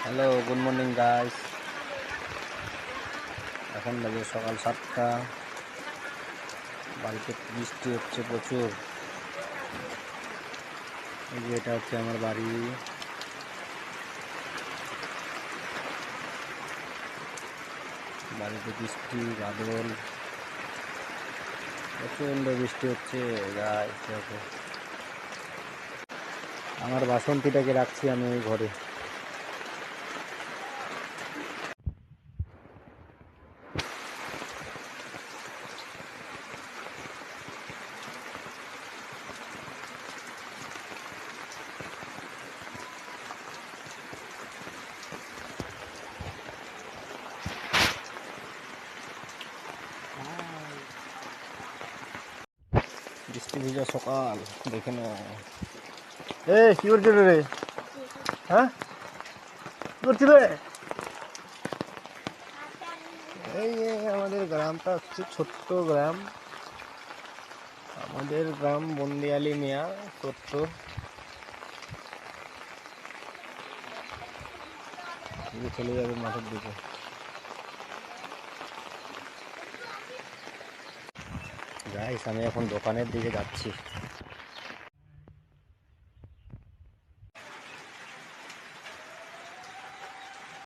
Hello, good morning guys. এখন বাজে সকাল 7টা। বাড়িতে বৃষ্টি হচ্ছে প্রচুর। এই যে এটা হচ্ছে আমার বাড়ি। বাড়িতে বৃষ্টি বাদল, প্রচণ্ড বৃষ্টি হচ্ছে গাইস। দেখো, আমার বাসন্তীটাকে রাখছি আমি ওই ঘরে। বৃষ্টি ভিজা সকাল, দেখে নাও। কি করছিল রে? হ্যাঁ, কি করছিল? এই আমাদের গ্রামটা হচ্ছে ছোট্ট গ্রাম। আমাদের গ্রাম বন্দিয়ালি মিয়া, ছোট্ট। চলে যাবে মাঠের দিকে। গাইস, আমি এখন দোকানের দিকে যাচ্ছি।